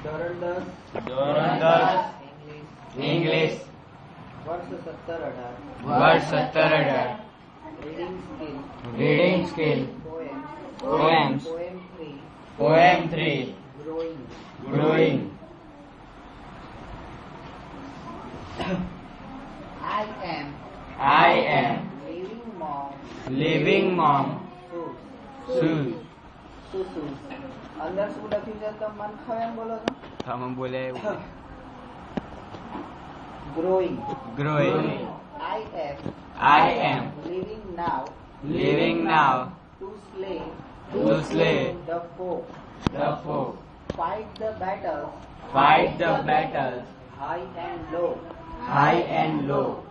ધોરણ 10 ધોરણ 10 ઇંગ્લિશ વર્ષ 17-18 વર્ષ 17-18 reading skill poems poem 3 poem 3 growing I am living mom શું શું અંદર શું લખ્યું છે તો મન ખાવે એમ બોલો છો તમે બોલે growing I am living now to slay the foe fight the battles high and low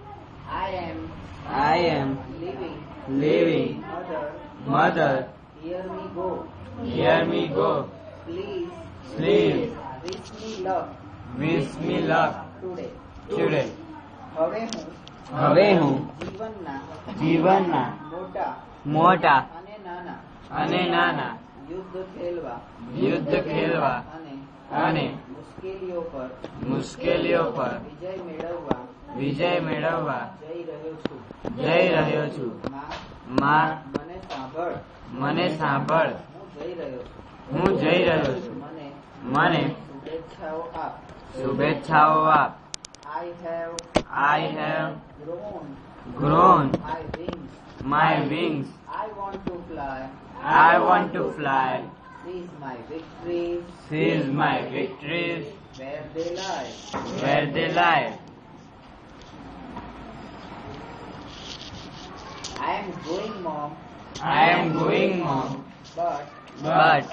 I am living mother hear me go please wish me luck today હવે હું જીવનના મોટા અને નાના યુદ્ધ ખેલવા અને મુશ્કેલીઓ પર વિજય મેળવવા જઈ રહ્યો છું માં મને સાંભળ હું જઈ રહ્યો છું મને શુભેચ્છાઓ આપ I have grown my wings I want to fly seize my victories where they lie I am going, Mom, but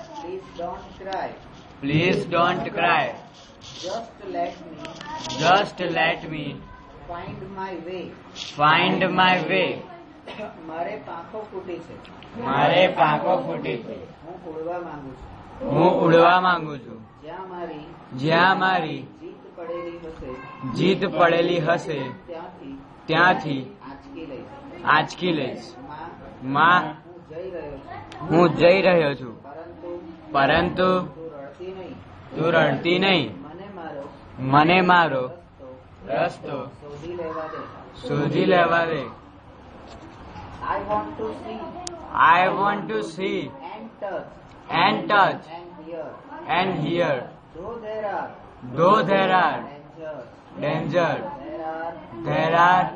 please don't cry. just let me Find my way. મારે પાંખો ફૂટી છે હું ઉડવા માંગુ છું જ્યાં મારી જીત પડેલી હશે ત્યાંથી આંચકી લઈશ માં હું જઈ રહ્યો છું પરંતુ તું રડતી નહીં મને મારો રસ્તો શોધી લેવા દે I want to see and touch and hear though there are dangers there are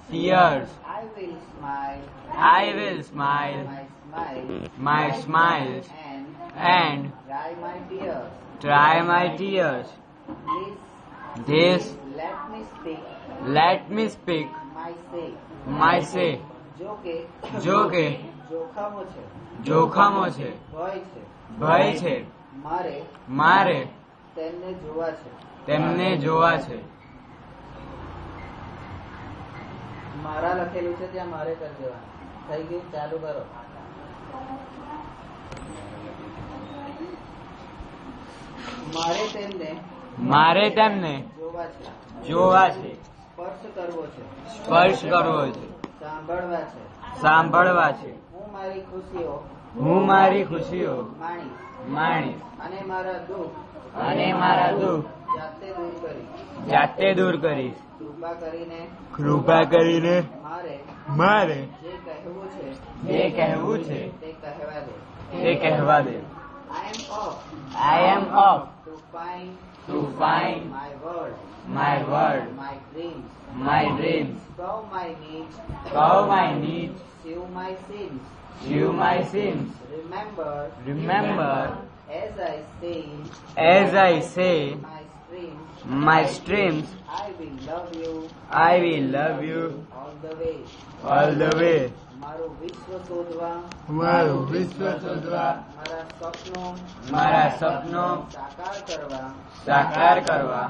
fears I will smile my smiles and dry my tears this let me speak my say જો કે જોખમો છે ભય છે મારે તેમને જોવા છે મારા લખેલું છે ત્યાં મારે કરી દેવાનું થઈ ગયું ચાલુ કરો મારે તેમને જોવા છે સ્પર્શ કરવો છે સાંભળવા છે હું મારી ખુશીઓ માણીશ અને મારા દુઃખ જાતે દૂર કરીશ કૃપા કરીને મારે જે કહેવું છે તે કહેવા દે I am off to find my word my dreams cow my needs Shew my sins remember as I say my streams I will love you all the way મારું વિશ્વ શોધવા મારા સપનો સાકાર કરવા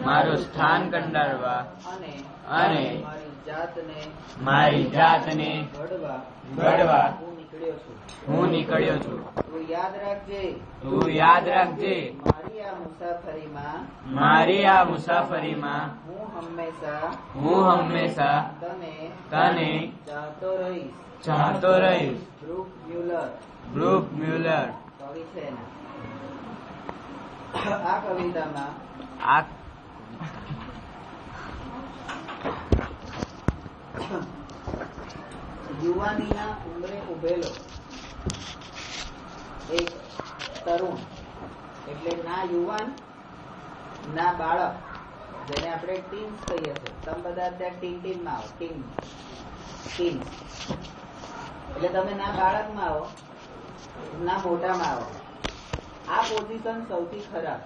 મારું સ્થાન કંડારવા અને મારી જાતને ઘડવા હું નીકળ્યો છું તું યાદ રાખજે મારી આ મુસાફરીમાં હું હંમેશા તને ચાહતો રહીશ બ્રુક મ્યુલર આ કવિતામાં આ યુવાનીના ઉંમરે ઉભેલો એક તરુણ, એટલે ના યુવાન ના બાળક, જેને આપણે ટીન્સ કહીએ છીએ. તમે બધા અત્યારે ટીનમાં આવો, ટીન એટલે તમે ના બાળકમાં આવો ના મોટામાં આવો. આ પોઝિશન સૌથી ખરાબ.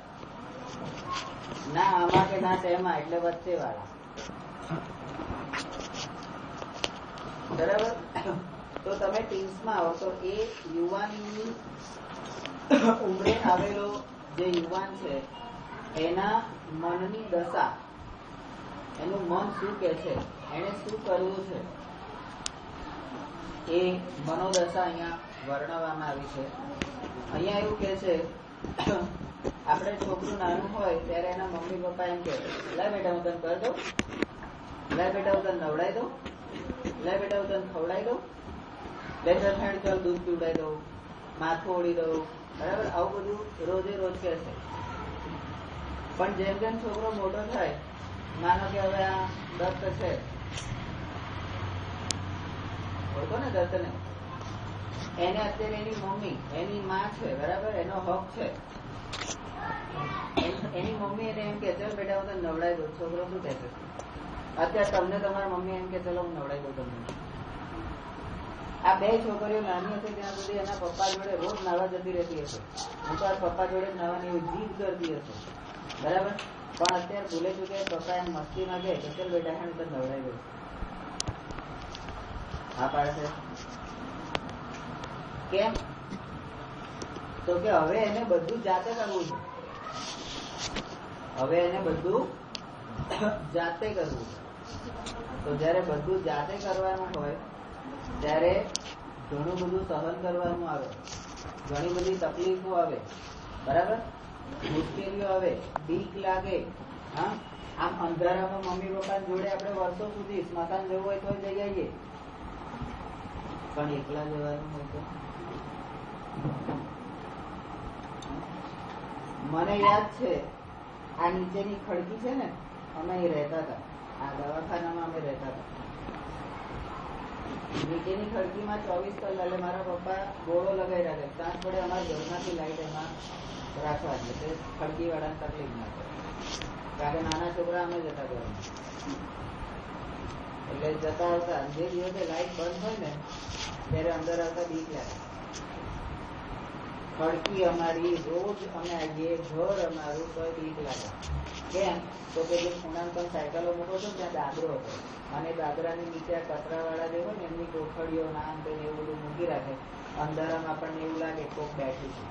ના આમાં કે ના તેમાં, એટલે વચ્ચે વાળા. બરાબર? તો તમે ટીન્સમાં આવો તો એ યુવાનની ઉંમરે આવેલો જે યુવાન છે એના મનની દશા, એનું મન શું કે છે, એને શું કરવું છે, એ મનોદશા અહીંયા વર્ણવવામાં આવી છે. અહીંયા એવું કે છે, આપણે છોકરું નાનું હોય ત્યારે એના મમ્મી પપ્પા એમ કે, લા બેટા હું તને કરી દઉં, લા બેટા હું તને નવડાવી દઉં, લા બેટા હું તને ખવડાવી દઉં, બે ચાલ દૂધ પીવડાવી દઉં, માથું ઓળી દઉં. બરાબર? આવું બધું રોજે રોજ કે છે. પણ જેમ જેમ છોકરો મોટો થાય, માનો કે હવે આ દત્ત છે, ઓળખો ને દત્તને, એને અત્યારે એની મમ્મી એની માં છે, બરાબર, એનો હક છે. એની મમ્મી એને એમ કે ચલ બેટા હું તને નવડાવી દઉં. છોકરો શું કે છે? અત્યારે તમને તમારા મમ્મી એમ કે ચલો હું નવડાવી દઉં તમને. આ બે છોકરીઓ નાની હતી ત્યાં સુધી એના પપ્પા જોડે રોજ નાવા જતી રહેતી હશે. હું તો પપ્પા જોડે નાવાની એવી જીદ કરતી હશે. બરાબર? પણ અત્યારે ભૂલે ચૂકે પપ્પા એમ મસ્તી માં ગયા કે ચલ બેટા હું તને નવડાવી દઉં. હા પાડશે. કેમ? તો કે હવે એને બધું જાતે કરવું છે. હવે એને બધું જાતે કરવું છે. તો જયારે બધું જાતે કરવાનું હોય ત્યારે ઘણું બધું સહન કરવાનું આવે, ઘણી બધી તકલીફો આવે. બરાબર? મુશ્કેલીઓ આવે, બીક લાગે. હા, આમ અંધારામાં મમ્મી પપ્પા જોડે આપણે વર્ષો સુધી સ્મશાન જવું હોય તો જઈ આવીએ, પણ એકલા જવાનું હોય તો. મને યાદ છે, આ નીચેની ખડકી છે ને, અમે અહીં રહેતા હતા, આ દવાખાનામાં અમે રહેતા હતા. નીચેની ખડકીમાં 24 કલાક એટલે મારા પપ્પા ગોળો લગાવી રાખે, સાંજ પડે અમારા ઘરમાંથી લાઈટ એમાં રાખવા, એટલે ખડકી વાળાને તકલીફ ના પડે. કારણ કે નાના છોકરા અમે જતા ઘરમાં, એટલે જતા આવતા જે દિવસે લાઈટ બંધ હોય ને ત્યારે અંદર આવતા બીક લાગે. ખડકી અમારી રોજ અમે આવીએ, ઘર અમારું તો બીક લાગે. કેમ? તો કે જે ખૂણા પર સાયકલો મૂકો છો ત્યાં દાદરો હતો, અને દાદરાની નીચે કચરા વાળા જે હોય ને એમની કોઠડીઓ નામ એવું બધું મૂકી રાખે. અંધારામાં આપણને એવું લાગે કોક બેઠું છે.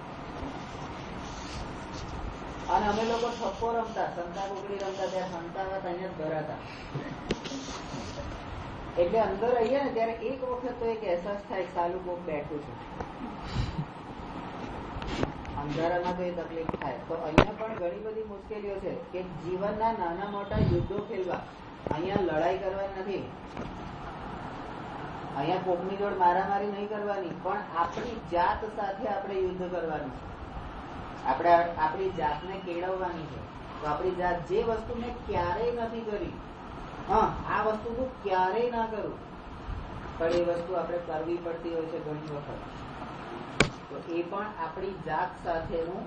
અને અમે લોકો ઠપ્પો રમતા, સંતા કુકડી રમતા, ત્યાં સંતાવા અહીંયા જ ભરાતા. એટલે અંદર આવીએ ને ત્યારે એક વખત તો એક અહેસાસ થાય સાલું કોક બેઠું છે. અંધારામાં તો એ તકલીફ થાય. તો અહીંયા પણ ઘણી બધી મુશ્કેલીઓ છે કે જીવનના નાના મોટા યુદ્ધો ખેલવા. અહીંયા લડાઈ કરવાની નથી, અહીંયા કોકની જોડ મારામારી નહીં કરવાની, પણ આપણી જાત સાથે આપણે યુદ્ધ કરવાનું છે. આપણે આપણી જાતને કેળવવાની છે. તો આપણી જાત જે વસ્તુ મેં ક્યારેય નથી કરી, હા આ વસ્તુ હું ક્યારેય ના કરું, પણ એ વસ્તુ આપણે કરવી પડતી હોય છે ઘણી વખત. તો એ પણ આપણી જાત સાથેનું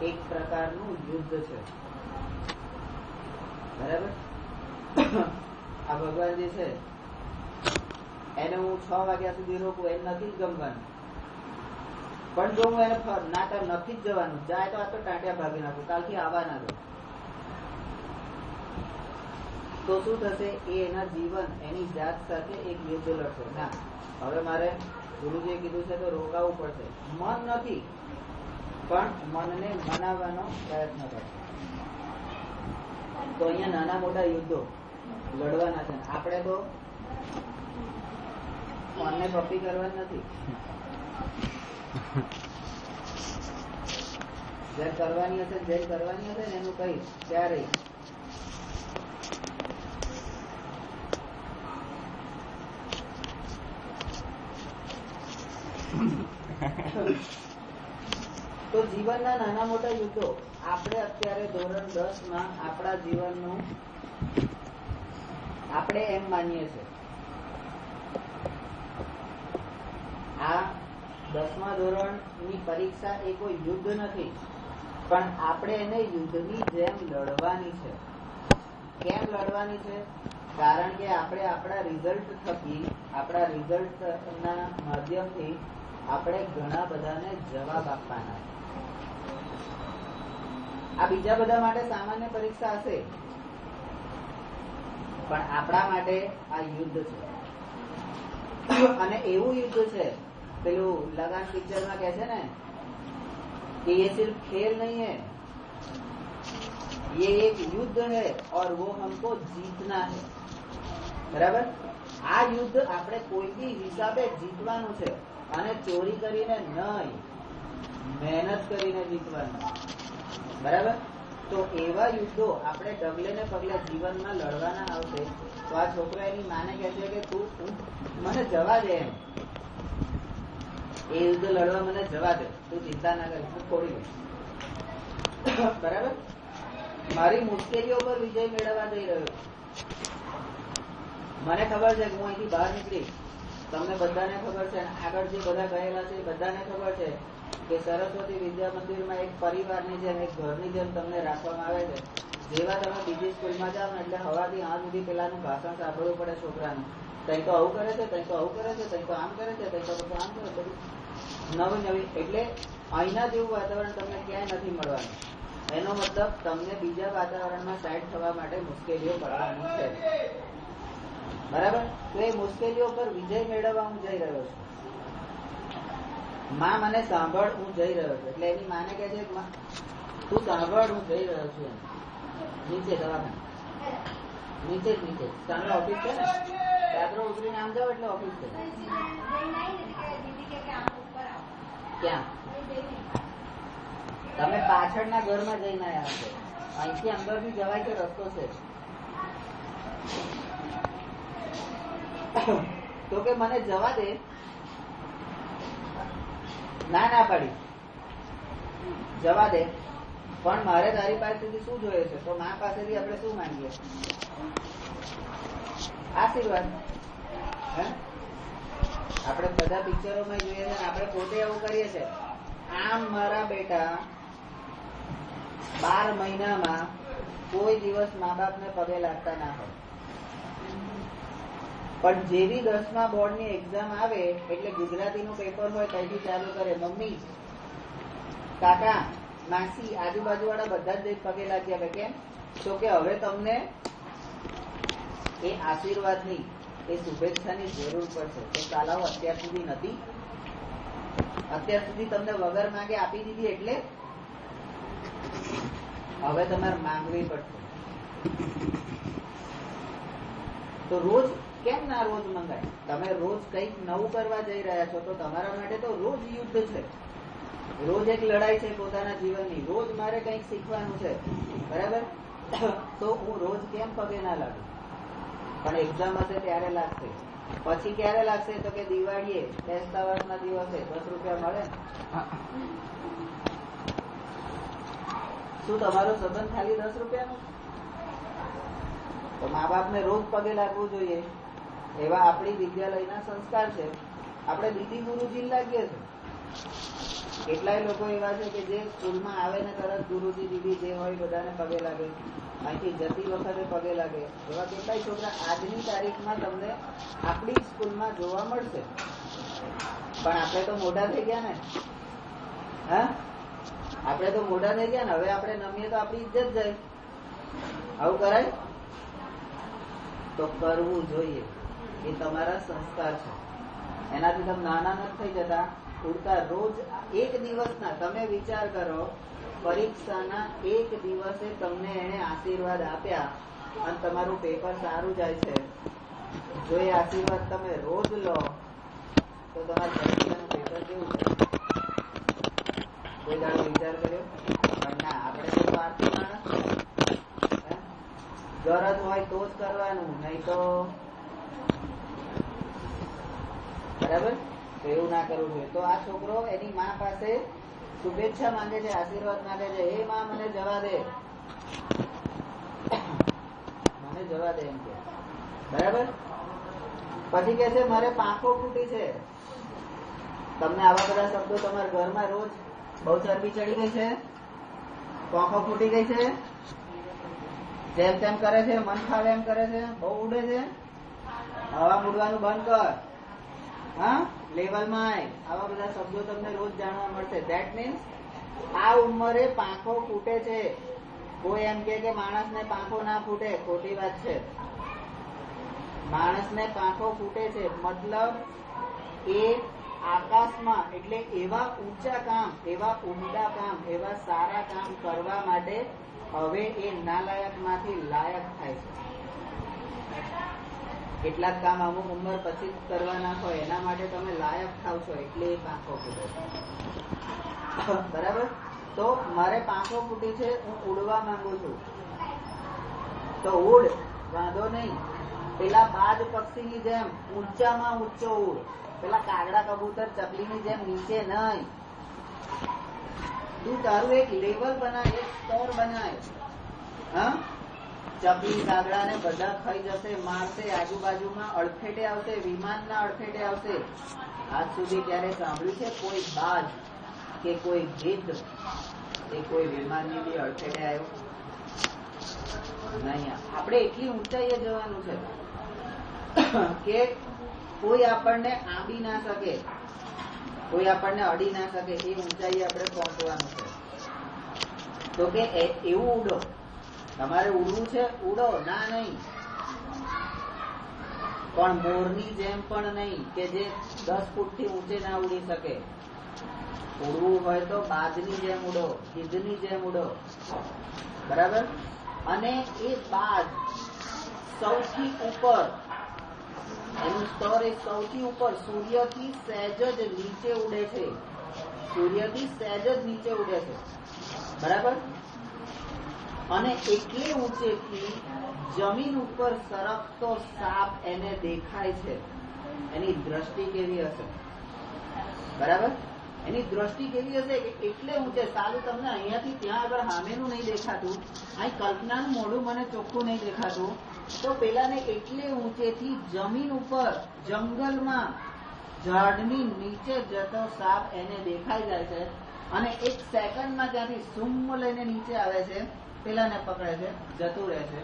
એક પ્રકારનું યુદ્ધ છે. બરાબર? આ ભગવાન જે છે એને હું 6 વાગ્યા સુધી રોકું, એને નથી જ ગમવાનું. પણ જો હું એને નાટા નથી જ જવાનું, જાય તો આ તો ટાંટિયા ભાગી નાખું, કાલથી આવવા ના દો, તો શું થશે? એ એના જીવન એની જાત સાથે એક યુદ્ધ લડશે. ના, હવે મારે ગુરુજીએ કીધું છે તો રોકાવું પડશે. મન નથી, પણ મનને મનાવવાનો પ્રયત્ન કરશે. તો અહીંયા નાના મોટા યુદ્ધો લડવાના છે. આપણે તો મનને પપ્પી કરવાની નથી. જયારે કરવાની હશે ને એનું કહીશ ત્યારે. તો જીવનના નાના મોટા યુદ્ધો આપણે અત્યારે ધોરણ 10 માં આપણા જીવનનું આપણે એમ માનીએ છીએ આ 10મા ધોરણની પરીક્ષા એ કોઈ યુદ્ધ નથી, પણ આપણે એને યુદ્ધની જેમ લડવાની છે. કેમ લડવાની છે? કારણ કે આપણે આપણા રિઝલ્ટ થકી, આપણા રિઝલ્ટના માધ્યમથી આપણે ઘણા બધાને જવાબ આપવાના. આ બીજા બધા માટે સામાન્ય પરીક્ષા હશે, પણ આપણા માટે આ યુદ્ધ છે. અને એવું યુદ્ધ છે, પેલું લગાન પિક્ચરમાં કહે છે ને कि ये सिर्फ खेल नहीं है, ये एक युद्ध है और वो हमको जीतना है. बराबर? આ યુદ્ધ આપણે કોઈ બી હિસાબે જીતવાનું છે, અને ચોરી કરીને નહીં, મહેનત કરીને જીતવાનું. બરાબર? તો એવા યુદ્ધો આપણે ડગલે ને પગલે જીવનમાં લડવાના આવશે. તો આ છોકરો એની માને કહે છે કે તું મને જવા દે, એમ એ યુદ્ધ લડવા મને જવા દે, તું ચિંતા ના કર, તું છોડી દે. બરાબર? મારી મુશ્કેલીઓ પર વિજય મેળવવા જઈ રહ્યો. મને ખબર છે કે હું અહીંથી બહાર નીકળી, તમને બધાને ખબર છે, આગળ જે બધા ગયેલા છે બધાને ખબર છે કે સરસ્વતી વિદ્યા મંદિરમાં એક પરિવારની જેમ, એક ઘરની જેમ તમને રાખવામાં આવે છે. જેવા તમે બીજી સ્કૂલમાં જાઓ ને એટલે હવાથી આજ સુધી પેલાનું ભાષણ સાંભળવું પડે છોકરાનું. તઈ તો આવું કરે છે, તઈ તો આવું કરે છે, તઈ તો આમ કરે છે, તઈ તો બધું આમ કરે, બધું નવી નવી. એટલે અહીંના જેવું વાતાવરણ તમને ક્યાંય નથી મળવાનું. એનો મતલબ તમને બીજા વાતાવરણમાં સાઈડ થવા માટે મુશ્કેલીઓ પડવાની છે. બરાબર? તો એ મુશ્કેલીઓ પર વિજય મેળવવા હું જઈ રહ્યો છું. માં મને સાંભળ, હું જઈ રહ્યો છું. એટલે એની માને કહે છે તું સાંભળ, હું જઈ રહ્યો છું. નીચે દવાખાને, નીચે જ નીચે સામે ઓફિસ છે ને, દાદરો ઉતરીને આમ જાઓ એટલે ઓફિસ છે. ક્યાં? તમે પાછળના ઘરમાં જઈને આવ્યા છો, અહીંથી અંદર બી જવાય કે રસ્તો છે? તો કે મને જવા દે. ના પાડી, જવા દે, પણ મારે તારી પાસેથી શું જોઈએ છે? તો મા પાસેથી આપણે શું માંગીએ? આશીર્વાદ. આપણે બધા પિક્ચરોમાં જોઈએ છે, આપણે પોતે એવું કરીએ છીએ. આમ મારા બેટા 12 મહિનામાં કોઈ દિવસ મા બાપને પગે લાગતા ના હોય, પણ જેવી 10મા બોર્ડની એક્ઝામ આવે એટલે ગુજરાતીનું પેપર હોય ત્યાંથી ચાલુ કરે, મમ્મી, કાકા, માસી, આજુબાજુ વાળા બધા જ પગે લાગ્યા કે કેમ? તો કે હવે તમને એ આશીર્વાદની, એ શુભેચ્છાની જરૂર પડશે. તો ચાલાઓ અત્યાર સુધી નથી, અત્યાર સુધી તમને વગર માંગે આપી દીધી, એટલે હવે તમારે માંગવી પડશે. તો રોજ કેમ ના રોજ મંગાય? તમે રોજ કંઈક નવું કરવા જઈ રહ્યા છો, તો તમારા માટે તો રોજ યુદ્ધ છે, રોજ એક લડાઈ છે પોતાના જીવનની. રોજ મારે કંઈક શીખવાનું છે. બરાબર? તો હું રોજ કેમ પગે ના લાગુ? પણ એક્ઝામ હશે ત્યારે લાગશે. પછી ક્યારે લાગશે? તો કે દિવાળીએ, બેસતા વર્ષના દિવસે 10 રૂપિયા મળે. શું તમારો સંબંધ ખાલી 10 રૂપિયાનો? તો મા બાપને રોજ પગે લાગવું જોઈએ. એવા આપણી વિદ્યાલયના સંસ્કાર છે. આપણે દીદી ગુરુજી લાગીએ છીએ. કેટલાય લોકો એવા છે કે જે સ્કૂલમાં આવે ને તરત ગુરુજી દીદી જે હોય બધાને પગે લાગે, અહીંથી જતી વખતે પગે લાગે. એવા કેટલાય છોકરા આજની તારીખમાં તમને આપણી સ્કૂલમાં જોવા મળશે. પણ આપણે તો મોટા થઈ ગયા ને. હા, આપણે તો મોટા થઈ ગયા ને. હવે આપણે નમીએ તો આપણી ઇજ્જત જાય. આવું કરાય? તો કરવું જોઈએ. એ તમારા સંસ્કાર છે. એનાથી તમે નાના નથી થઈ જતા. ઉડતા રોજ એક દિવસના તમે વિચાર કરો, પરીક્ષાના એક દિવસે તમને એને આશીર્વાદ આપ્યા અને તમારું પેપર સારું જાય છે. જો એ આશીર્વાદ તમે રોજ લો તો તમારા પરીક્ષાનું પેપર કેવું છે? કોઈ દાડો વિચાર કર્યો? પણ ના, આપણે તો આર્થિક માણસ, ગરજ હોય તો જ કરવાનું, નહીં તો બરાબર. તો એવું ના કરવું જોઈએ. તો આ છોકરો એની મા પાસે શુભેચ્છા માંગે છે, આશીર્વાદ માંગે છે, હે માં મને જવા દે, મને જવા દે એમ કે. બરાબર. પછી કે છે મારે પાંખો ફૂટી છે. તમને આવા બધા શબ્દો તમારા ઘરમાં રોજ બહુ ચરબી ચડી ગઈ છે, પાંખો ફૂટી ગઈ છે, જેમ તેમ કરે છે, મન ફાવે એમ કરે છે, બહુ ઉડે છે, હવા ઉડવાનું બંધ કર. હા, લેવલમાં આવા બધા શબ્દો તમને રોજ જાણવા મળશે. ધેટ મીન્સ આ ઉંમરે પાંખો ફૂટે છે. કોઈ એમ કે માણસને પાંખો ના ફૂટે, ખોટી વાત છે. માણસને પાંખો ફૂટે છે મતલબ એ આકાશમાં, એટલે એવા ઊંચા કામ, એવા ઉમદા કામ, એવા સારા કામ કરવા માટે હવે એ નાલાયક માંથી લાયક થાય છે. કેટલાક કામ અમુક ઉંમર પછી કરવાના હોય, એના માટે તમે લાયક થાવ છો, એટલે એ પાંખો ફૂટે છે. બરાબર. તો મારે પાંખો ફૂટી છે, હું ઉડવા માંગુ છું, તો ઉડ, વાંધો નહીં. પેલા બાજ પક્ષીની જેમ ઊંચામાં ઊંચો ઉડ, પેલા કાગડા કબૂતર ચકલીની જેમ નીચે નહીં. તું તારું એક લેવલ બનાય, એક સ્તર બનાય. હા, ચકલી કાગડાને બધા ખાઈ જશે, મારશે, આજુબાજુમાં અડફેટે આવશે, વિમાનના અડફેટે આવશે. આજ સુધી ક્યારે સાંભળ્યું છે કોઈ બાજ કે કોઈ ગીધ એ કોઈ વિમાનની બી અડફેટે આવ્યો? નહીં. આપણે એટલી ઊંચાઈએ જવાનું છે કે કોઈ આપણને આંબી ના શકે, કોઈ આપણને અડી ના શકે, એ ઊંચાઈએ આપણે પહોંચવાનું છે. તો કે એવું ઉડો. તમારે ઉડવું છે, ઉડો, ના નહીં, પણ મોરની જેમ પણ નહીં કે જે 10 ફૂટથી ઊંચે ના ઉડી શકે. ઉડવું હોય તો બાજની જેમ ઉડો, ગીધની જેમ ઉડો. બરાબર. અને એ બાજ સૌથી ઉપર, એનું સ્તર એ સૌથી ઉપર, સૂર્યથી સહેજ જ નીચે ઉડે છે, સૂર્યથી સહેજ જ નીચે ઉડે છે. બરાબર. અને એટલે ઊંચેથી જમીન ઉપર સરકતો સાપ એને દેખાય છે. એની દ્રષ્ટિ કેવી હશે? બરાબર. એની દ્રષ્ટિ કેવી હશે કે એટલે ઊંચે. સારું, તમને અહીંયાથી ત્યાં આગળ સામેનું નહીં દેખાતું, અહીં કલ્પનાનું મોઢું મને ચોખ્ખું નહીં દેખાતું, તો પેલાને એટલે ઊંચેથી જમીન ઉપર, જંગલમાં, ઝાડની નીચે જતો સાપ એને દેખાઈ જાય છે. અને 1 સેકન્ડમાં ત્યાંથી સુમ લઈને નીચે આવે છે, પેલાને પકડે છે, જતું રહે છે.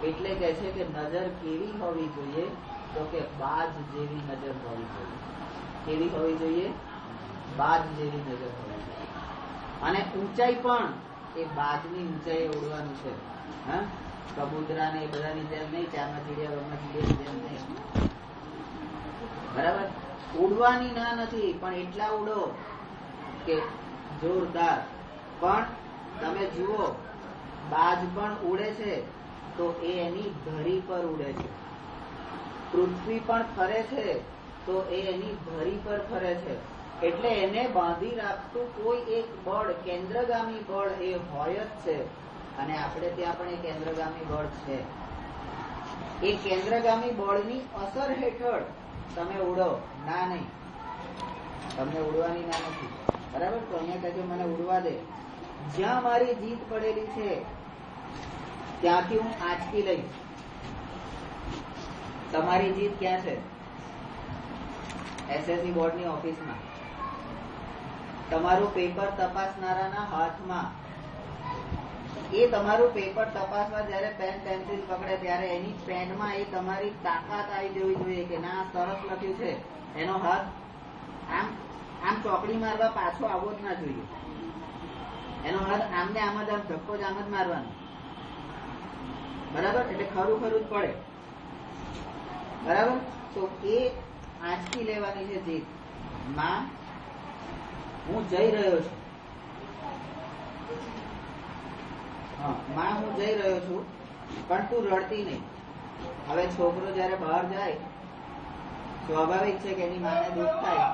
એટલે કહે છે કે નજર કેવી હોવી જોઈએ? તો કે બાજ જેવી નજર હોવી જોઈએ. કેવી હોવી જોઈએ? બાજ જેવી નજર હોવી જોઈએ. અને ઊંચાઈ પણ એ બાજની ઊંચાઈએ ઉડવાનું છે. હા, કબૂતરા ને એ બધાની જેમ નહીં, ચામાં ચીડિયા જેમ નહીં. બરાબર. ઉડવાની ના નથી, પણ એટલા ઉડો કે જોરદાર. પણ તમે જુઓ, બાજ પણ ઉડે છે તો એ એની ધરી પર ઉડે છે. પૃથ્વી પણ ફરે છે તો એ એની ધરી પર ફરે છે. એટલે એને બાંધી રાખતું કોઈ એક બળ, કેન્દ્રગામી બળ એ હોય જ છે. અને આપણે ત્યાં પણ એ કેન્દ્રગામી બળ છે. એ કેન્દ્રગામી બળની અસર હેઠળ તમે ઉડો. ના નહીં, તમને ઉડવાની ના નથી. બરાબર. તો અહીંયા કહેજો મને ઉડવા દે. જ્યાં મારી જીત પડેલી છે ત્યાંથી હું આંચકી લઈશ. તમારી જીત ક્યાં છે? એસએસસી બોર્ડની ઓફિસમાં. તમારું પેપર તપાસનારાના હાથમાં. એ તમારું પેપર તપાસવા જયારે પેન પેન્સિલ પકડે ત્યારે એની પેનમાં એ તમારી તાકાત આવી જવી જોઈએ કે ના, સરસ લખ્યું છે. એનો હાથ આમ આમ ચોકડી મારવા પાછો આવવો જ ના જોઈએ. એનો હાથ આમને આમ જ, આમ ધક્કો જ આમ જ મારવાનો. બરાબર. એટલે ખરું ખરું જ પડે. બરાબર. તો એ આંચકી લેવાની છે જીત. માં, હું જઈ રહ્યો છું. હા, માં હું જઈ રહ્યો છું, પણ તું રડતી નહીં. હવે છોકરો જયારે બહાર જાય, સ્વાભાવિક છે કે એની માને દુઃખ થાય.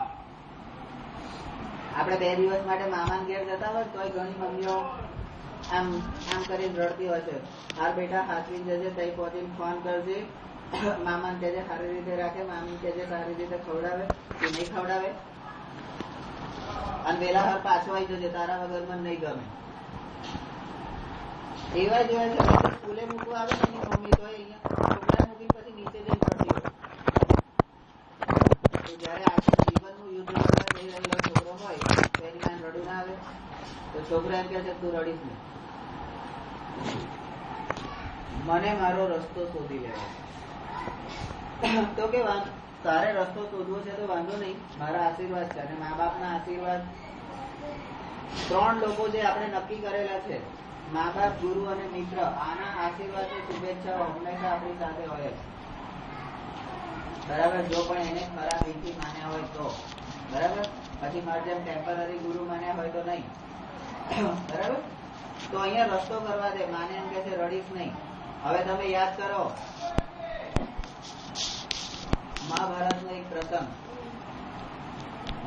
આપણે 2 દિવસ માટે મામા ઘેર જતા હોય તોય ઘણી મમ્મીઓ આમ આમ કરીને રડતી હોય છે. હાર બેટા, હાથવી જજે, તઈ પહોંચીને ફોન કરજે, મામાને કહેજે સારી રીતે રાખે, મામી કહેજે સારી રીતે ખવડાવે કે નહીં ખવડાવે. અને વેલા હાર પાછો આવી જજે, તારા વગર મને નહીં ગમે. એવા જેવા છે. સ્કૂલે મૂકવા આવે ને એની મમ્મી તો અહીંયા છોકરા મૂકી પછી નીચે જઈને પડતી હોય. તો જયારે આખી જીવનનું યુદ્ધ કરવા જઈ રહેલો છોકરો હોય તેની માં રડું ના આવે? તો છોકરા એમ કે છે તું રડીશ નહીં, મને મારો રસ્તો શોધી લેવો. તો કે તારે રસ્તો શોધવો છે તો વાંધો નહીં, મારા આશીર્વાદ છે અને મા બાપના આશીર્વાદ. 3 લોકો જે આપણે નક્કી કરેલા છે, મા બાપ, ગુરુ અને મિત્ર, આના આશીર્વાદ ની શુભેચ્છાઓ હંમેશા આપણી સાથે હોય. બરાબર? જો પણ એને ખરા દિલથી માન્યા હોય તો બરાબર, પછી મારે જેમ ટેમ્પરરી ગુરુ માન્યા હોય તો નહીં. બરાબર? તો અહીંયા રસ્તો કરવા દે. માને એમ કે છે રડીશ નહીં. હવે તમે યાદ કરો મહાભારતનો એક પ્રસંગ.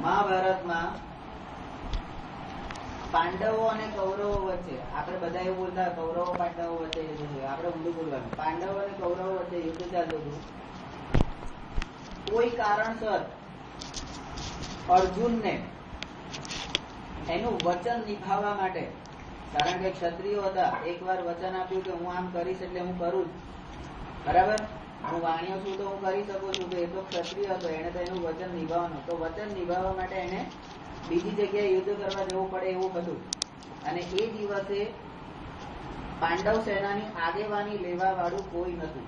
મહાભારતમાં પાંડવો અને કૌરવો વચ્ચે, આપણે બધા એવું બોલતા કૌરવો પાંડવો વચ્ચે યુદ્ધ થયું, આપણે ઊંધું બોલવાનું. પાંડવો અને કૌરવો વચ્ચે યુદ્ધ ચાલતું હતું. કોઈ કારણસર અર્જુનને એનું વચન નિભાવવા માટે, કારણ કે ક્ષત્રિયો હતા, એકવાર વચન આપ્યું કે હું આમ કરીશ એટલે હું કરું જ. બરાબર? હું વાણિયો છું તો હું કરી શકું છું. એ તો ક્ષત્રિય હતો, એને તો એનું વચન નિભાવવાનું. તો વચન નિભાવવા માટે એને બીજી જગ્યાએ યુદ્ધ કરવા જવું પડે એવું હતું. અને એ દિવસે પાંડવ સેનાની આગેવાની લેવા વાળું કોઈ નતું.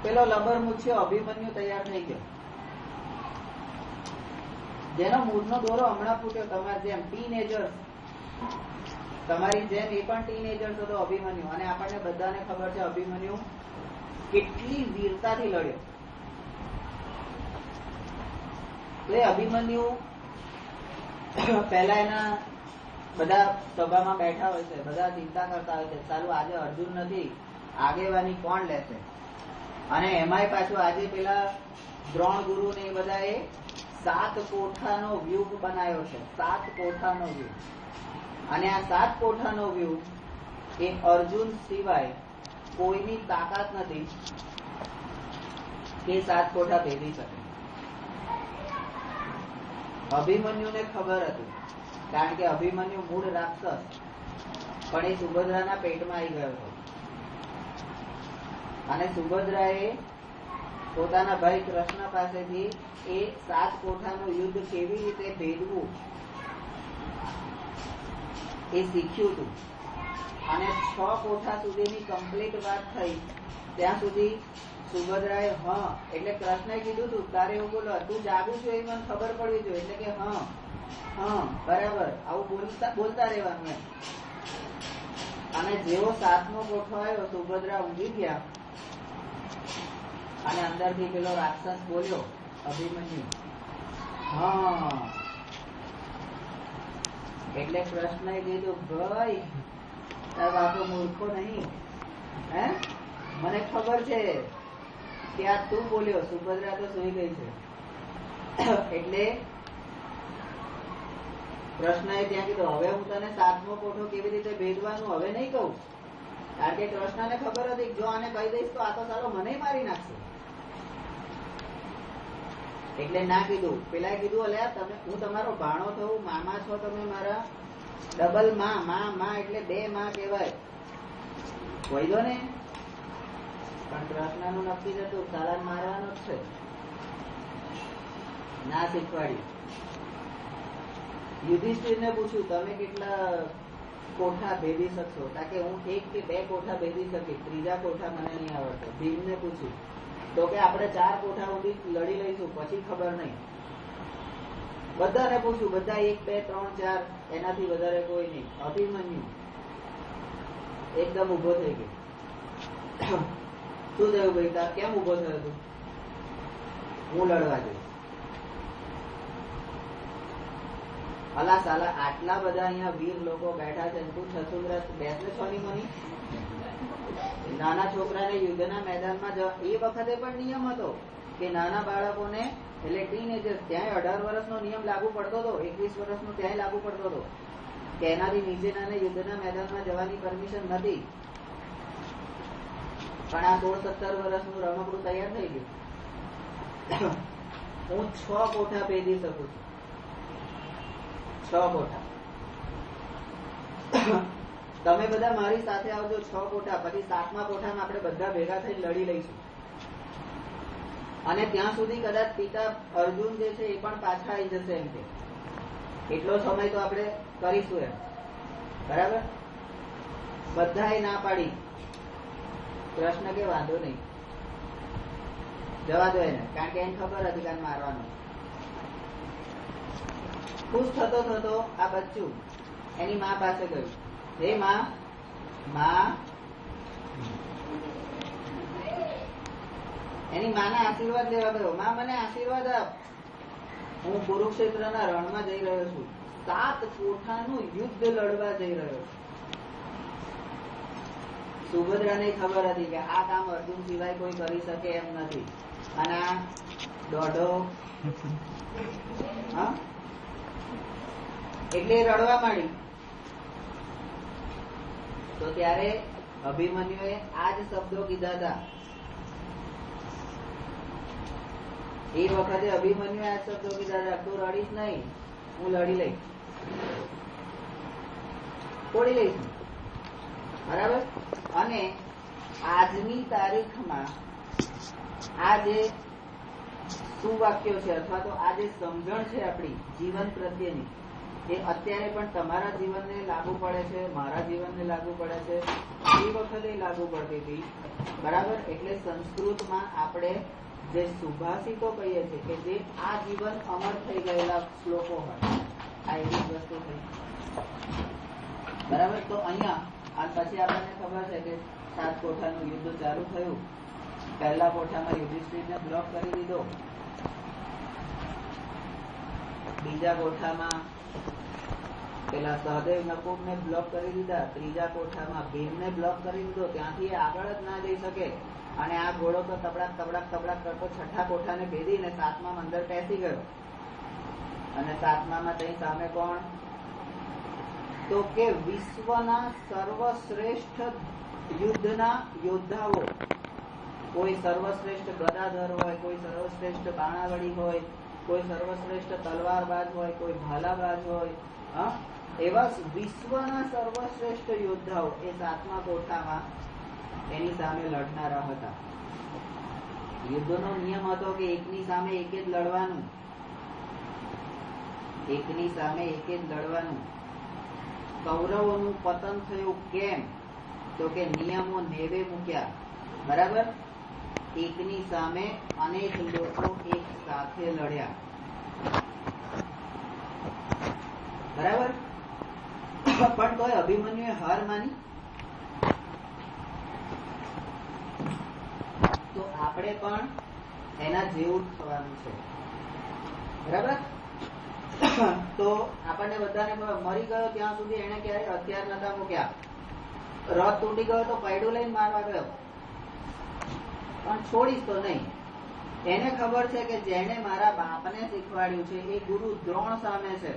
પેલો લબર મૂછ્યો અભિમન્યુ તૈયાર થઈ ગયો, જેનો મૂળનો દોરો હમણાં ફૂટ્યો. તમારે જેમ ટીનેજર્સ, તમારી જેમ એ પણ ટીનેજર્સ હતો અભિમન્યુ. અને આપણને બધાને ખબર છે અભિમન્યુ કેટલી વીરતાથી લડ્યો. તો એ અભિમન્યુ પહેલા એના બધા સભામાં બેઠા હોય છે, બધા ચિંતા કરતા હોય છે, ચાલુ આજે અર્જુન નથી, આગેવાની કોણ લેશે? અને એમાંય પાછું આજે પેલા દ્રોણ ગુરુ ને એ બધા 7 કોઠાનો વ્યૂહ બનાવ્યો છે. 7 કોઠાનો વ્યૂહ. અને આ 7 કોઠાનો વ્યૂહ એ અર્જુન સિવાય કોઈની તાકાત નથી કે 7 કોઠા ભેદી શકે. અભિમન્યુને ખબર હતી, કારણ કે અભિમન્યુ મૂળ રાક્ષસ, પણ એ સુભદ્રાના પેટમાં આવી ગયો હતો. અને સુભદ્રાએ પોતાના ભાઈ કૃષ્ણ પાસેથી એ 7 કોઠાનું યુદ્ધ કેવી રીતે ભેદવું એ શીખ્યું હતું. અને 6 કોઠા સુધીની કમ્પ્લીટ વાત થઈ ત્યાં સુધી સુભદ્રાએ એટલે કૃષ્ણએ કીધું તું તારે એવું બોલો, તું જાગું છું એ મને ખબર પડવી જોઈએ. એટલે કે બરાબર, આવું બોલતા રહેવાનું એમ. અને જેવો 7મો કોઠો આવ્યો, સુભદ્રા ઊંઘી ગયા અને અંદરથી પેલો રાક્ષસ બોલ્યો અભિમન્યુ, એટલે કૃષ્ણએ કીધું ભાઈ તાર બાપો મૂર્ખો નહીં, હે મને ખબર છે કે આ તું બોલ્યો. સુભદ્રા તો સુઈ ગઈ છે. એટલે કૃષ્ણએ ત્યાં કીધું હવે હું તને 7મો કોઠો કેવી રીતે ભેદવાનું હવે નહીં કહું, કારણ કે કૃષ્ણને ખબર હતી જો આને કહી દઈશ તો આ તો સારો મને મારી નાખશે. એટલે ના કીધું. પેલા કીધું અલ્યા તમે, હું તમારો ભાણો થયું, મામા છો તમે મારા, ડબલ માં એટલે 2 માં કહેવાય. કહી દો ને. પણ કૃષ્ણનું નક્કી જ હતું સાલા મારવાનો જ છે, ના શીખવાડ્યું. યુધિષ્ઠિરને પૂછ્યું તમે કેટલા કોઠા ભેદી શકશો? કારણ કે હું 1 કે 2 કોઠા ભેદી શકી, 3જા કોઠા મને નહીં આવડતો. ભીમને પૂછ્યું તો કે આપણે 4 કોઠા સુધી લડી લઈશું, પછી ખબર નહીં. બધાને પૂછ્યું, બધા 1, 2, 3, 4, એનાથી વધારે કોઈ નહીં. અભિમન્યુ એકદમ ઉભો થઈ ગયો. શું થયું ભાઈ, તાર કેમ ઉભો થયો તું? હું લડવા જઈશ. અલા સાલા આટલા બધા અહીંયા વીર લોકો બેઠા છે, તું છસુંદરા બેસને છોની મની. નાના છોકરાને યુદ્ધના મેદાનમાં જવા, એ વખતે પણ નિયમ હતો કે નાના બાળકોને, એટલે ટીનેજર્સ, ત્યાં 18 વર્ષનો નિયમ લાગુ પડતો હતો, 21 વર્ષનો ત્યાં લાગુ પડતો હતો કે એનાથી નીચેનાને યુદ્ધના મેદાનમાં જવાની પરમિશન નથી. પણ આ 16-17 વર્ષનું રમકડું તૈયાર થઈ ગયું. હું 6 કોઠા ભેદી શકું છું, 6 કોઠા. તમે બધા મારી સાથે આવજો 6 કોઠા, પછી 7મા કોઠામાં આપણે બધા ભેગા થઈને લડી લઈશું. અને ત્યાં સુધી કદાચ પિતા અર્જુન જે છે એ પણ પાછા આવી જશે એમ કે એટલો સમય તો આપણે કરીશું એમ. બરાબર? બધાએ ના પાડી. કૃષ્ણ કે વાંધો નહીં, જવા દો એને, કારણ કે એને ખબર હતી કે મારવાનું. ખુશ થતો થતો આ બચ્ચું એની મા પાસે ગયું. હે મા, એની માના આશીર્વાદ લેવા ગયો. મા, મને આશીર્વાદ આપ, હું કુરુક્ષેત્રના રણમાં જઈ રહ્યો છું, 7 કોઠાનું યુદ્ધ લડવા જઈ રહ્યો છું. સુભદ્રાને ખબર હતી કે આ કામ અર્જુન સિવાય કોઈ કરી શકે એમ નથી. અને આ દોઢો એટલે રડવા માંડી. તો ત્યારે અભિમન્યુએ આ જ શબ્દો કીધા હતા. એ વખતે અભિમન્યુએ આ શબ્દો કીધા હતા, તું રડીશ નહીં, હું લડી લઈશ, તોડી લઈશ. બરાબર? અને આજની તારીખમાં આ જે સુવાક્યો છે અથવા તો આ જે સમજણ છે આપણી જીવન પ્રત્યેની, એ અત્યારે પણ તમારા જીવનને લાગુ પડે છે, મારા જીવનને લાગુ પડે છે, એ વખતે લાગુ પડતી હતી. બરાબર? એટલે સંસ્કૃતમાં આપણે જે સુભાષિતો કહીએ છીએ કે જે આ જીવન અમર થઈ ગયેલા શ્લોકો હોય, આ એવી વસ્તુ થઈ. બરાબર? તો અહીંયા પછી આપણને ખબર છે કે 7 કોઠાનું યુદ્ધ ચાલુ થયું. પહેલા કોઠામાં યુધિષ્ઠિરને બ્લોક કરી દીધો, બીજા કોઠામાં પેલા સહદેવ નકુબને બ્લોક કરી દીધા, ત્રીજા કોઠામાં ભીમને બ્લોક કરી દીધો. ત્યાંથી આગળ જ ના જઈ શકે અને આ ઘોડો તો તબડાક તબડાક તબડાક કરતો 6થા કોઠાને ભેદીને 7મા અંદર પેસી ગયો. અને 7મામાં તઈ સામે કોણ? તો કે વિશ્વના સર્વશ્રેષ્ઠ યુદ્ધના યોદ્ધાઓ. કોઈ સર્વશ્રેષ્ઠ ગદાધર હોય, કોઈ સર્વશ્રેષ્ઠ બાણાવડી હોય, કોઈ સર્વશ્રેષ્ઠ તલવારબાજ હોય, કોઈ ભાલાબાજ હોય. એવા વિશ્વના સર્વશ્રેષ્ઠ યોદ્ધાઓ એ 7મા કોઠામાં એની સામે લડનારા હતા. યુદ્ધનો નિયમ હતો કે એકની સામે એક જ લડવાનું, એકની સામે એક જ લડવાનું. કૌરવોનું પતન થયું કેમ? તો કે નિયમો નેવે મૂક્યા. બરાબર? એકની સામે અનેક લોકો એક સાથે લડ્યા. બરાબર? પણ તોય અભિમન્યુએ હાર માની. તો આપણે પણ એના જેવું થવાનું છે. બરાબર? તો આપણને બધાને મરી ગયો ત્યાં સુધી એને ક્યારે હથિયાર નતા મૂક્યા. રથ તૂટી ગયો તો પૈડું લઈને મારવા ગયો, પણ છોડીશ તો નહીં. એને ખબર છે કે જેને મારા બાપને શીખવાડ્યું છે એ ગુરુ દ્રોણ સામે છે.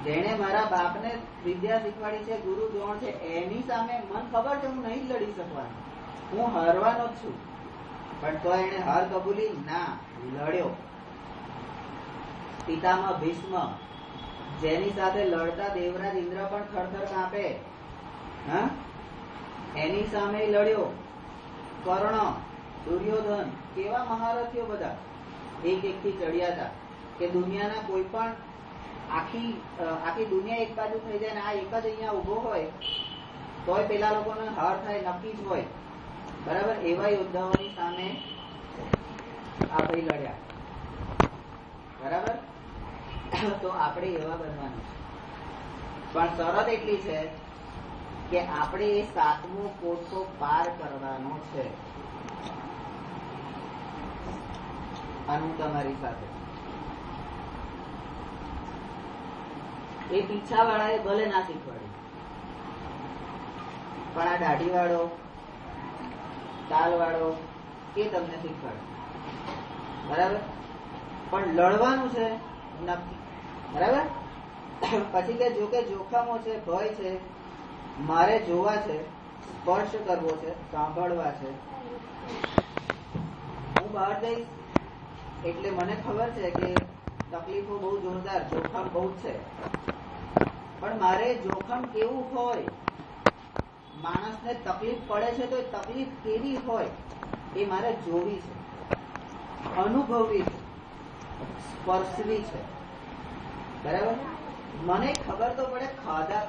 જેને મારા બાપને વિદ્યા શીખવાડી છે ગુરુ દ્રોણ છે, એની સામે મને ખબર છે હું નહીં લડી શકવાનો, હું હારવાનો જ છું. પણ તો એને હાર કબૂલી ના, લડ્યો. પિતામહ ભીષ્મ, જેની સાથે લડતા દેવરાજ ઇન્દ્ર પણ થરથર કાંપે, એની સામે લડ્યો. કર્ણ, દુર્યોધન, કેવા મહારથીઓ બધા એક થી ચડ્યા હતા કે દુનિયાના કોઈ પણ આખી દુનિયા એક બાજુ થઈ જાય ને આ એક જ અહીંયા ઉભો હોય તોય પેલા લોકોને હાર થાય નક્કી જ હોય. બરાબર? એવા યોદ્ધાઓની સામે આ ભાઈ લડ્યા. બરાબર? તો આપણે એવા બનવાનું. પણ શરત એટલી છે કે આપણે એ 7મો કોઠો પાર કરવાનો છે. અને હું તમારી સાથે એ પીછા વાળાએ ભલે ના શીખવાડ્યું, પણ આ દાઢી વાળો, તાલ વાળો એ તમને શીખવાડે. બરાબર? પણ લડવાનું છે નક્કી. બરાબર? પછી કે જો કે જોખમો છે, ભય છે, મારે જોવા છે, સ્પર્શ કરવો છે, સાંભળવા છે. હું બહાર જઈશ એટલે મને ખબર છે કે તકલીફો બહુ જોરદાર, જોખમ બહુ છે, પણ મારે જોખમ કેવું હોય, માણસને તકલીફ પડે છે તો એ તકલીફ કેવી હોય એ મારે જોવી છે, અનુભવવી છે, સ્પર્શવી છે. બરાબર? મને ખબર તો પડે. ખાધા,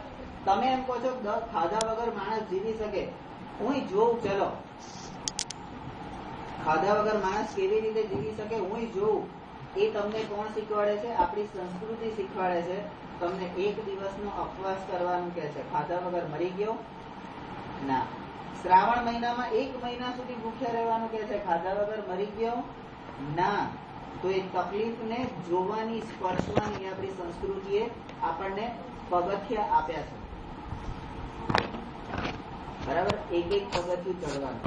તમે એમ કહો છો ખાધા વગર માણસ જીવી શકે, હું જોઉં. ચલો, ખાધા વગર માણસ કેવી રીતે જીવી શકે હું જોઉં. એ તમને કોણ શીખવાડે છે? આપણી સંસ્કૃતિ શીખવાડે છે. તમને એક દિવસનો ઉપવાસ કરવાનું કે છે. ખાધા વગર મરી ગયો ના. શ્રાવણ મહિનામાં 1 મહિના સુધી ભૂખ્યા રહેવાનું કે છે. ખાધા વગર મરી ગયો ના. તો એ તકલીફને જોવાની, સ્પર્શવાની આપણી સંસ્કૃતિએ આપણને પગથિયા આપ્યા છે. બરાબર? એક પગથિયું ચડવાનું.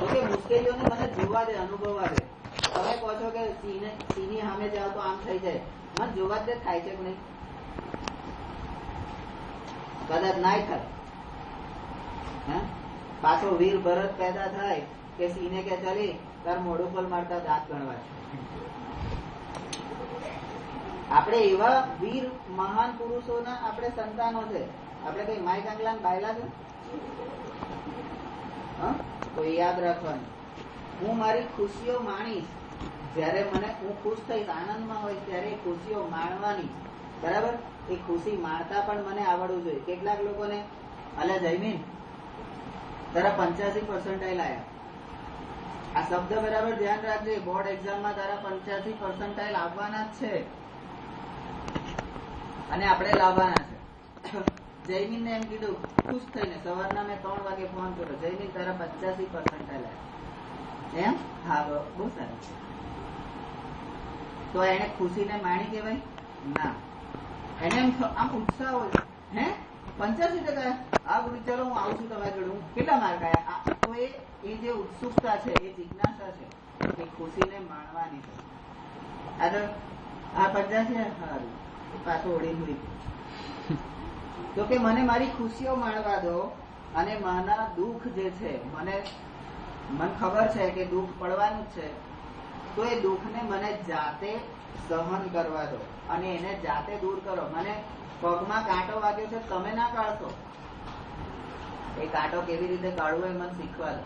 ઓકે, મુશ્કેલીઓને મને જોવા દે, અનુભવવા દે. તમે કહો છો કે સિંહની સામે જાઓ તો આમ થઈ જાય, મને જોવા જ દે થાય છે કે નહીં. કદાચ નાય થાય. પાછો વીર ભરત પેદા થાય કે સિંહને કે ચાલી તાર મોઢું પર મારતા દાંત ગણવા. આપણે એવા વીર મહાન પુરુષોના આપણે સંતાનો છે. આપણે કઈ માય કાંગલા બાયલા છે? તો યાદ રાખવાનું, હું મારી ખુશીઓ માણીશ જયારે હું ખુશ થઈશ, આનંદમાં હોઈશ ત્યારે ખુશીઓ માણવાની. બરાબર? એ ખુશી માણતા પણ મને આવડવું જોઈએ. કેટલાક લોકોને અલે જયમીન તારા 85% આવ્યા. આ શબ્દ બરાબર ધ્યાન રાખજે. બોર્ડ એક્ઝામમાં તારા 85% આવવાના જ છે અને આપણે લાવવાના છે. જયમીન ને એમ કીધું ખુશ થઈને, સવારના મેં 3 વાગે ફોન કર્યો, જયમીન તારા 85% આવ્યા. એમ? હા, બહુ સારું. તો એને ખુશીને માણી કેવાય ના. એને એમ આમ ઉત્સાહ હોય, 85%? હા ગુરુ, ચલો હું આવું છું તમારી જોડે. હું કેટલા માર્ક આવ્યા? તો એ જે ઉત્સુકતા છે, એ જિજ્ઞાસા છે, એ ખુશીને માણવાની છે. આગળ આ 85 સારું પાછું ઓળી. તો કે મને મારી ખુશીઓ માણવા દો, અને મારા દુઃખ જે છે, મને ખબર છે કે દુઃખ પડવાનું જ છે, તો એ દુઃખને મને જાતે સહન કરવા દો અને એને જાતે દૂર કરો. મને પગમાં કાંટો વાગ્યો છે, તમે ના કાઢશો. એ કાંટો કેવી રીતે કાઢવો એ મને શીખવા દો.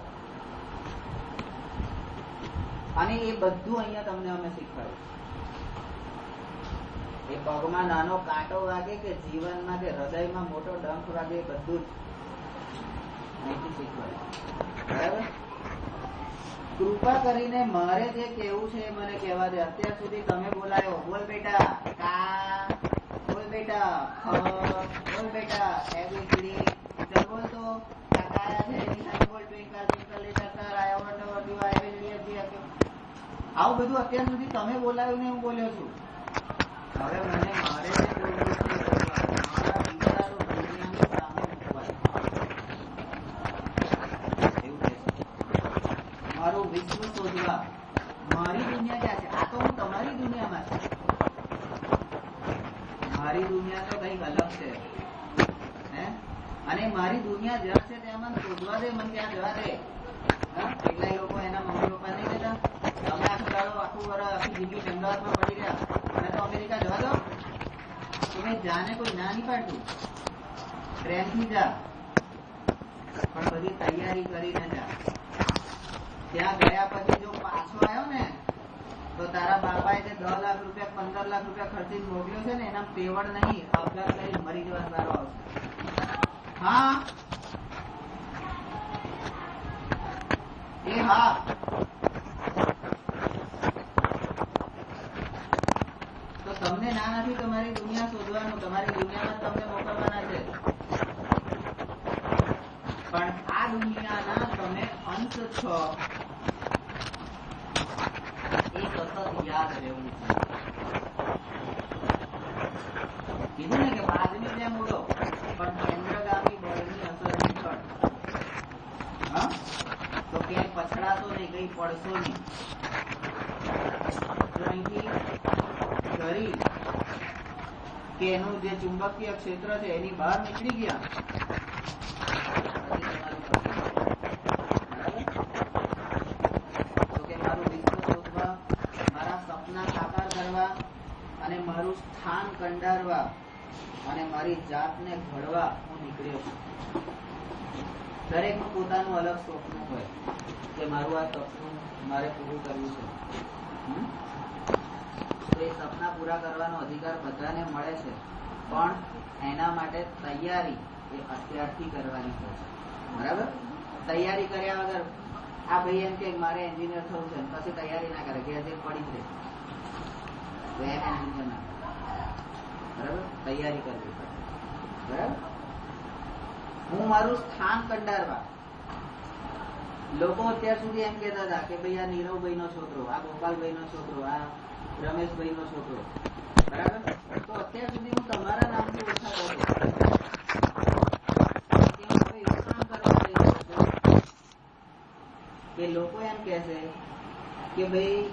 અને એ બધું અહીંયા તમને અમે શીખવાડ્યું. એ પગમાં નાનો કાંટો વાગે કે જીવનમાં કે હૃદયમાં મોટો ડંખ વાગે, એ બધું જ અહીંથી શીખવાડ્યું. બરાબર? કૃપા કરીને મારે જે કેવું છે એ મને કહેવા દે. અત્યાર સુધી તમે બોલાયો, બોલ બેટા કા, બોલ બેટા ખ, બોલ બેટા એબીસીડી, ચલ બોલ તો કાયા છે એની સાથે બોલ. Twinkle twinkle little star, I wonder what you are ABCD. આવું બધું અત્યાર સુધી તમે બોલાયું ને હું બોલ્યો છું. હવે મને મારે જે બોલવું છે, મારા વિચારો દુનિયાની સામે મૂકવા, એવું છે. મારું વિશ્વ શોધવા, મારી દુનિયા ક્યાં છે? આ તો હું તમારી દુનિયામાં છું. મારી દુનિયા તો કઈક અલગ છે. અને મારી દુનિયા જ્યાં છે ત્યાં મને શોધવા દે, મને ત્યાં જવા દે. કેટલાય લોકો એના મમ્મી પપ્પા નહીં કહેતા, તમે આખું દાડો, આખું વર્ષ, આખી જિંદગી અમદાવાદમાં પડી રહ્યા, અને તો અમેરિકા જવા દો. તમે જાને કોઈ ના નહીં પાડતું, પ્રેમથી જા, પણ બધી તૈયારી કરીને જા. ત્યાં ગયા પછી જો પાછો આવ્યો ને, તો તારા બાપાએ જે 10 લાખ રૂપિયા 15 લાખ રૂપિયા ખર્ચીને મોકલ્યો છે ને, એના પેવડ નહીં, અપઘાત કરી મરી જવાનો વારો આવશે. હા એ હા. તો તમને ના નથી તમારી દુનિયા શોધવાનું, તમારી દુનિયામાં તમને મોકલવાના છે. પણ આ દુનિયાના તમે અંશ છો, એ સતત યાદ રહેવું છે. કીધું ને કે બાજની જેમ ઉડો, પણ કેન્દ્રગામી બળની અસર નીકળ. હા, તો ક્યાંય પછડાશો નહીં, કઈ પડશો નહીં. જો અહીંથી કરી કે એનું જે ચુંબકીય ક્ષેત્ર છે એની બહાર નીકળી ગયા, તો કે મારું સ્થાન કંડારવા અને મારી જાતને ઘડવા હું નીકળ્યો છું. દરેકનું પોતાનું અલગ સ્વપ્ન હોય કે મારું આ સપનું મારે પૂરું કરવું છે. તો એ સપના પૂરા કરવાનો અધિકાર બધાને મળે છે, પણ એના માટે તૈયારી એ અત્યારથી કરવાની હોય છે. બરાબર? તૈયારી કર્યા વગર આ ભાઈ એમ કે મારે એન્જિનિયર થવું છે, પછી તૈયારી ના કરે, ઘેર પડી છે તો એમ એન્જિનિયર ના કરે. બરાબર? તૈયારી કરવી પડે. બરાબર? હું મારું સ્થાન કંડારવા. લોકો અત્યાર સુધી એમ કહેતા હતા કે ભાઈ આ નીરવભાઈ નો છોકરો, આ ગોપાલભાઈ નો છોકરો, આ રમેશભાઈ નો છોકરો. બરાબર? તો અત્યાર સુધી હું તમારા નામથી ઓળખાતો હતો. કે લોકો એમ કે છે કે ભાઈ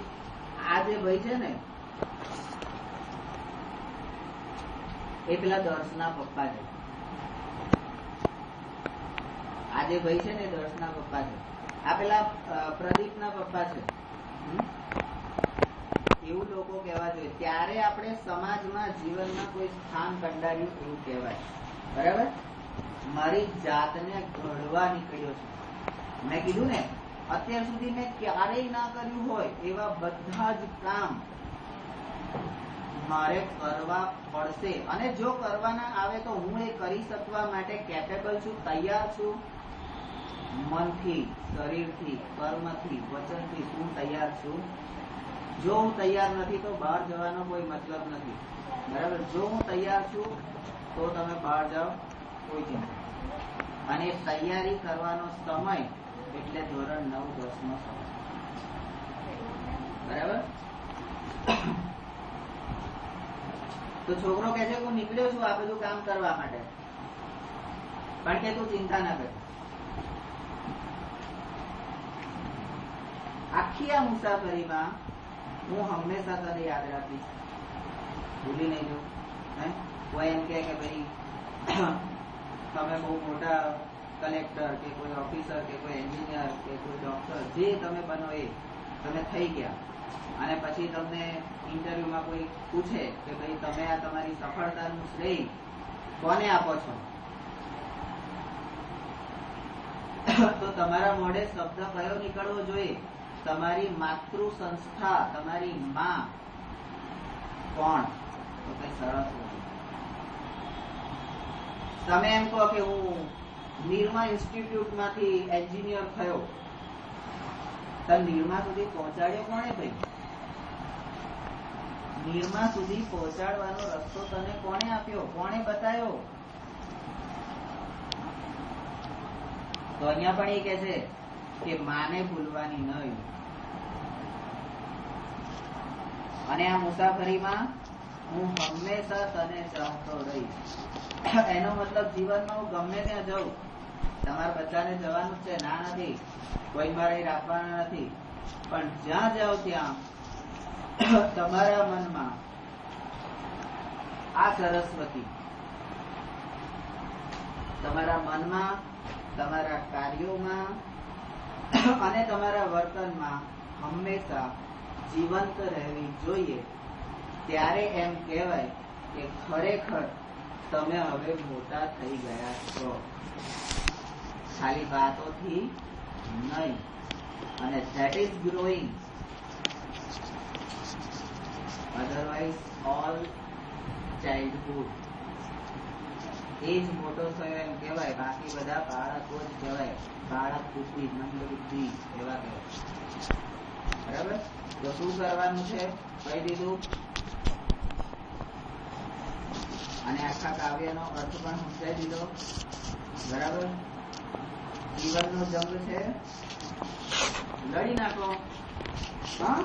આ જે ભાઈ છે ને એ પેલા દર્શના પપ્પા છે. આ જે ભાઈ છે ને દર્શના પપ્પા છે. આ પેલા પ્રદીપના પપ્પા છે. એવું લોકો કહેવા જોઈએ. ત્યારે આપણે સમાજમાં જીવનમાં કોઈ સ્થાન કંડાર્યું એવું કહેવાય. બરાબર? મારી જાતને ઘડવા નીકળ્યો છું. મેં કીધું ને અત્યાર સુધી મેં ક્યારેય ના કર્યું હોય એવા બધા જ કામ મારે કરવા પડશે. અને જો કરવાના આવે તો હું એ કરી શકવા માટે કેપેબલ છું, તૈયાર છું. મનથી, શરીરથી, કર્મથી, વચનથી હું તૈયાર છું. જો હું તૈયાર નથી તો બહાર જવાનો કોઈ મતલબ નથી. બરાબર? જો હું તૈયાર છું તો તમે બહાર જાઓ, કોઈ ચિંતા. અને તૈયારી કરવાનો સમય એટલે ધોરણ 9-10 નો સમય. બરાબર? તો છોકરો કહે છે હું નીકળ્યો છું આ બધું કામ કરવા માટે, પણ કે તું ચિંતા ના કર. આખી આ મુસાફરીમાં હું હંમેશા તને યાદ રાખીશ, ભૂલી નહીં જવું. કોઈ એમ કે ભાઈ તમે બહુ મોટા કલેક્ટર કે કોઈ ઓફિસર કે કોઈ એન્જિનિયર કે કોઈ ડોક્ટર જે તમે બનો એ તમે થઈ ગયા, અને પછી તમને ઇન્ટરવ્યુમાં કોઈ પૂછે કે ભાઈ તમે આ તમારી સફળતાનું શ્રેય કોને આપો છો, તો તમારા મોઢે શબ્દ કયો નીકળવો જોઈએ? તમારી માતૃ સંસ્થા, તમારી માં. કોણ? તો કઈ સરસ હોય. તમે એમ કહો કે હું નિરમા ઇન્સ્ટિટ્યૂટ માંથી એન્જિનિયર થયો, તો નિરમા સુધી પહોંચાડ્યો કોણે ભાઈ? નિરમા સુધી પહોંચાડવાનો રસ્તો તને કોણે આપ્યો, કોણે બતાવ્યો? તો અહીંયા પણ એ કે છે કે માને ભૂલવાની નહીં. અને આ મુસાફરીમાં હું હંમેશા તને ચાહતો રહીશ. એનો મતલબ જીવનમાં હું ગમે ત્યાં જાઉં, તમારા બચ્ચાને જવાનું છે, ના નથી, કોઈ મારે રાખવાના નથી, પણ જ્યાં જાઓ ત્યાં તમારા મનમાં આ સરસ્વતી, તમારા મનમાં, તમારા કાર્યોમાં અને તમારા વર્તનમાં હંમેશા જીવંત રહેવી જોઈએ. ત્યારે એમ કહેવાય કે ખરેખર તમે હવે મોટા થઈ ગયા છો, ખાલી વાતોથી નહીં. અને that is growing, otherwise all childhood. એ જ મોટો થયો એમ કહેવાય, બાકી બધા બાળકો જ કહેવાય. બાળક બુદ્ધિ, મંદ બુદ્ધિ એવા કહેવાય. બરાબર? તો શું કરવાનું છે કહી દીધું, અને આખા કાવ્યનો અર્થ પણ સમજાવી દીધો. બરાબર? જીવનનો જંગ છે, લડી નાખો. હા,